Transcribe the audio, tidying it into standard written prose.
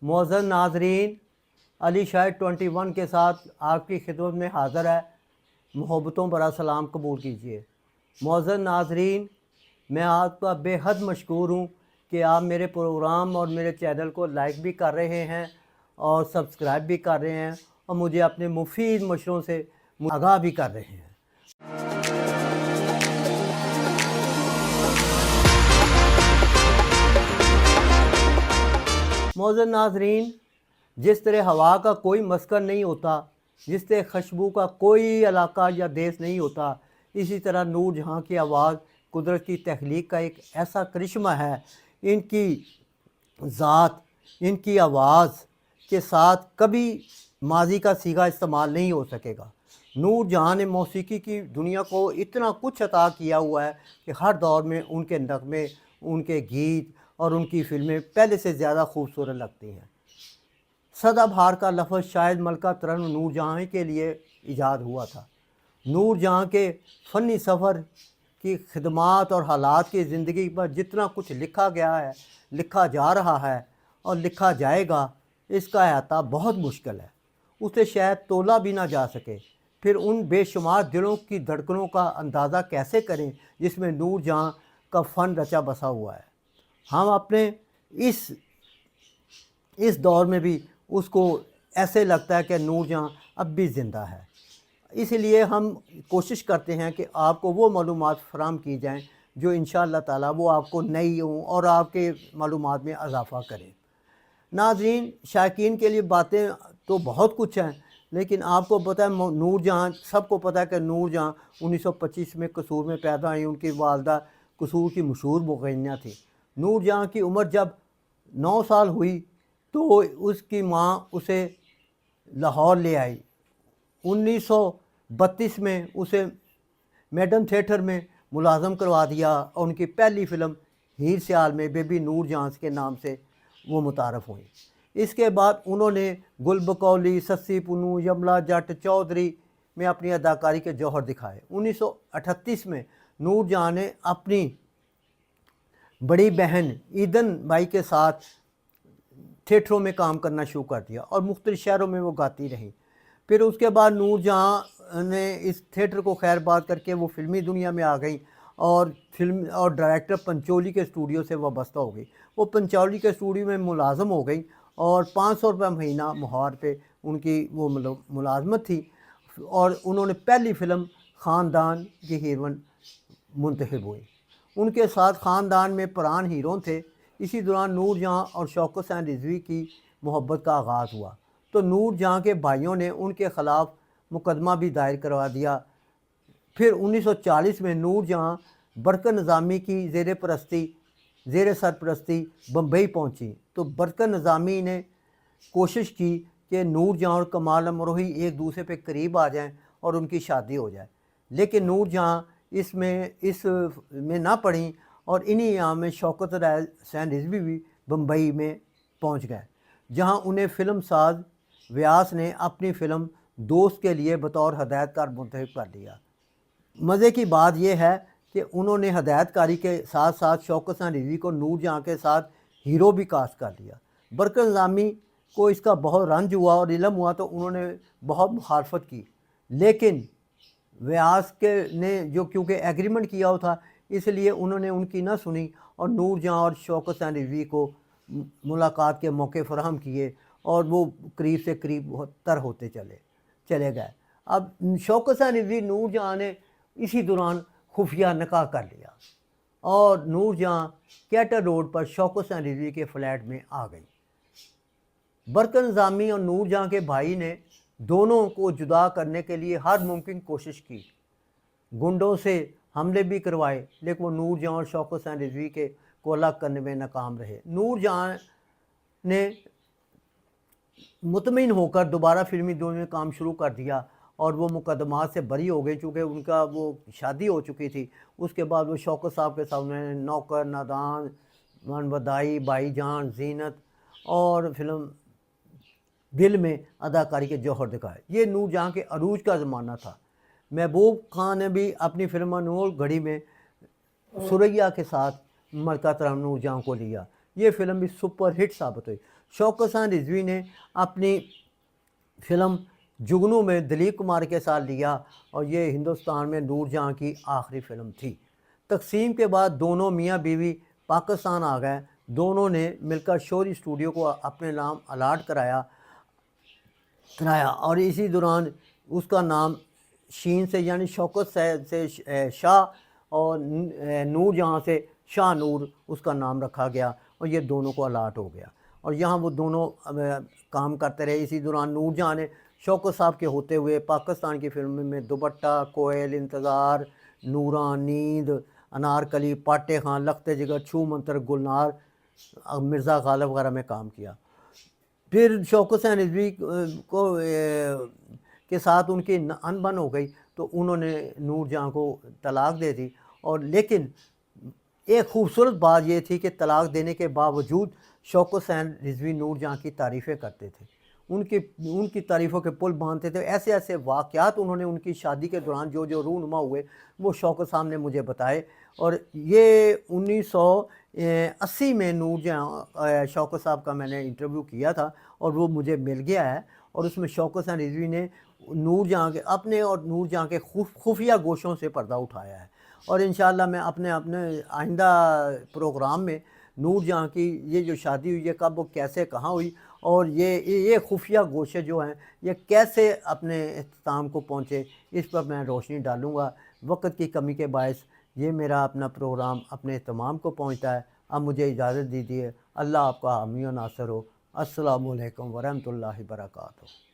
मोअज़्ज़ज़ नाज़रीन, अली शाह 21 के साथ आपकी खिदमत में हाज़िर है। मोहब्बतों भरा सलाम कबूल कीजिए। मोअज़्ज़ज़ नाज़रीन, मैं आपका बेहद मशकूर हूँ कि आप मेरे प्रोग्राम और मेरे चैनल को लाइक भी कर रहे हैं और सब्सक्राइब भी कर रहे हैं और मुझे अपने मुफीद मशवरों से आगाह भी कर रहे हैं। मोअज़्ज़ज़ नाज़रीन, जिस तरह हवा का कोई मस्कन नहीं होता, जिस तरह खुशबू का कोई इलाका या देश नहीं होता, इसी तरह नूर जहाँ की आवाज़ कुदरत की तख्लीक का एक ऐसा करिश्मा है। इनकी ज़ात, इनकी आवाज़ के साथ कभी माजी का सीगा इस्तेमाल नहीं हो सकेगा। नूर जहाँ ने मौसीकी की दुनिया को इतना कुछ अता किया हुआ है कि हर दौर में उनके नगमे, उनके गीत और उनकी फ़िल्में पहले से ज़्यादा खूबसूरत लगती हैं। सदाबहार का लफ्ज़ शायद मलका तरन्नुम नूरजहाँ के लिए ईजाद हुआ था। नूरजहाँ के फ़नी सफ़र की खिदमात और हालात की ज़िंदगी पर जितना कुछ लिखा गया है, लिखा जा रहा है और लिखा जाएगा, इसका अहाता बहुत मुश्किल है। उसे शायद तोला भी ना जा सके। फिर उन बेशुमार दिलों की धड़कनों का अंदाज़ा कैसे करें जिसमें नूरजहाँ का फ़न रचा बसा हुआ है। हम अपने इस दौर में भी उसको ऐसे लगता है कि नूरजहाँ अब भी ज़िंदा है। इसलिए हम कोशिश करते हैं कि आपको वो मालूमात फ़राहम की जाएँ जो इंशाअल्लाह ताला वो आपको नई हों और आपके मालूमात में इजाफ़ा करें। नाज़रीन, शायकीन के लिए बातें तो बहुत कुछ हैं, लेकिन आपको पता है नूरजहाँ, सबको पता है कि नूरजहाँ 1925 में कसूर में पैदा हुई। उनकी वालदा कसूर की मशहूर मुग़न्निया थी। नूरजहाँ की उम्र जब 9 साल हुई तो उसकी माँ उसे लाहौर ले आई। 1932 में उसे मैडम थिएटर में मुलाज़म करवा दिया और उनकी पहली फ़िल्म हीर सियाल में बेबी नूरजहाँ के नाम से वो मुतारफ़ हुई। इसके बाद उन्होंने गुल बकौली, सस्सी पुन्नू, यमला जट, चौधरी में अपनी अदाकारी के जौहर दिखाए। 1938 में नूरजहाँ ने अपनी बड़ी बहन ईदन बाई के साथ थिएटरों में काम करना शुरू कर दिया और मुख्तलिफ़ शहरों में वो गाती रहीं। फिर उसके बाद नूरजहाँ ने इस थिएटर को खैरबाद करके वो फ़िल्मी दुनिया में आ गई और फिल्म और डायरेक्टर पंचोली के स्टूडियो से वाबस्ता हो गई। वो पंचोली के स्टूडियो में मुलाज़म हो गई और 500 रुपये महीना मुहार पे उनकी वो मुलाजमत थी और उन्होंने पहली फ़िल्म ख़ानदान की हीरोइन मुंतखब हुई। उनके साथ ख़ानदान में परान हीरो थे। इसी दौरान नूरजहाँ और शौकत हुसैन रिज़वी की मोहब्बत का आगाज़ हुआ तो नूरजहाँ के भाइयों ने उनके ख़िलाफ़ मुकदमा भी दायर करवा दिया। फिर 1940 में नूरजहाँ बरकत निज़ामी की ज़ेर सरपरस्ती बम्बई पहुँची तो बरकत निज़ामी ने कोशिश की कि नूरजहाँ और कमाल अमरोही एक दूसरे पे करीब आ जाएं और उनकी शादी हो जाए, लेकिन नूरजहाँ इसमें ना पड़ी और इन्हीं यहाँ में शौकत हुसैन रिज़वी भी बम्बई में पहुँच गए, जहाँ उन्हें फ़िल्म साज व्यास ने अपनी फ़िल्म दोस्त के लिए बतौर हदायतकार मुंतखब कर लिया। मज़े की बात यह है कि उन्होंने हदायतकारी के साथ साथ शौकत हुसैन रिज़वी को नूरजहाँ के साथ हीरो भी कास्ट कर लिया। बरकत निज़ामी को इसका बहुत रंज हुआ और इल्म हुआ तो उन्होंने बहुत मुखालफत की, लेकिन व्यास के ने जो क्योंकि एग्रीमेंट किया हुआ था इसलिए उन्होंने उनकी ना सुनी और नूरजहाँ और शौकत हुसैन रिज़वी को मुलाकात के मौके फराहम किए और वो करीब से करीब तर होते चले गए। अब शौकत हुसैन रिज़वी नूरजहाँ ने इसी दौरान खुफिया निकाह कर लिया और नूरजहाँ कैटर रोड पर शौकत हुसैन रिज़वी के फ्लैट में आ गई। बरकत निज़ामी और नूरजहाँ के भाई ने दोनों को जुदा करने के लिए हर मुमकिन कोशिश की, गुंडों से हमले भी करवाए, लेकिन वो नूरजहाँ और शौकत हुसैन रिज़वी के को अलग करने में नाकाम रहे। नूरजहाँ ने मुतमिन होकर दोबारा फिल्मी दुनिया में काम शुरू कर दिया और वो मुकदमात से बरी हो गई चूँकि उनका वो शादी हो चुकी थी। उसके बाद वो शौकत साहब के सामने नौकर, नादान, मन बदाई, भाईजान, जीनत और फिल्म दिल में अदाकारी के जौहर दिखाए। ये नूरजहाँ के अरूज का ज़माना था। महबूब खान ने भी अपनी फिल्म अनमोल घड़ी में सुरैया के साथ मलका तरन्नुम नूरजहाँ को लिया। ये फिल्म भी सुपर हिट साबित हुई। शौकत खान रिजवी ने अपनी फ़िल्म जुगनू में दिलीप कुमार के साथ लिया और ये हिंदुस्तान में नूरजहाँ की आखिरी फ़िल्म थी। तकसीम के बाद दोनों मियाँ बीवी पाकिस्तान आ गए। दोनों ने मिलकर शौरी स्टूडियो को अपने नाम अलाट कराया और इसी दौरान उसका नाम शीन से यानी शौकत से शाह और नूरजहाँ से शाह नूर उसका नाम रखा गया और ये दोनों को अलाट हो गया और यहाँ वो दोनों काम करते रहे। इसी दौरान नूरजहाँ ने शौकत साहब के होते हुए पाकिस्तान की फिल्म में दुपट्टा, कोयल, इंतज़ार, नूरा, नींद, अनारकली, पाटे खां, लखते जिगर, छू मंतर, गुलनार, मिर्ज़ा गालिब वगैरह में काम किया। फिर शौकत हुसैन रिजवी को के साथ उनकी अनबन हो गई तो उन्होंने नूरजहाँ को तलाक दे दी। और लेकिन एक खूबसूरत बात ये थी कि तलाक देने के बावजूद शौकत हुसैन रिजवी नूरजहाँ की तारीफ़ें करते थे, उनकी तारीफ़ों के पुल बांधते थे। ऐसे ऐसे वाक़यात उन्होंने उनकी शादी के दौरान जो रूनुमा हुए वो शौकत साहब ने मुझे बताए। और ये 1980 में नूरजहाँ शौकत साहब का मैंने इंटरव्यू किया था और वो मुझे मिल गया है और उसमें शौकत हुसैन रिजवी ने नूरजहाँ के अपने और नूरजहाँ के खुफिया गोशों से पर्दा उठाया है। और इंशाअल्लाह मैं अपने आइंदा प्रोग्राम में नूरजहाँ की ये जो शादी हुई है कब वो कैसे कहाँ हुई और ये खुफिया गोशे जो हैं ये कैसे अपने इख्तिताम को पहुँचे इस पर मैं रोशनी डालूँगा। वक्त की कमी के बायस ये मेरा अपना प्रोग्राम अपने इत्माम को पहुँचता है। अब मुझे इजाज़त दीजिए। अल्लाह आपका हामी व नासर हो। अस्सलामु अलैकुम वरहमतुल्लाहि वबरकातुहू।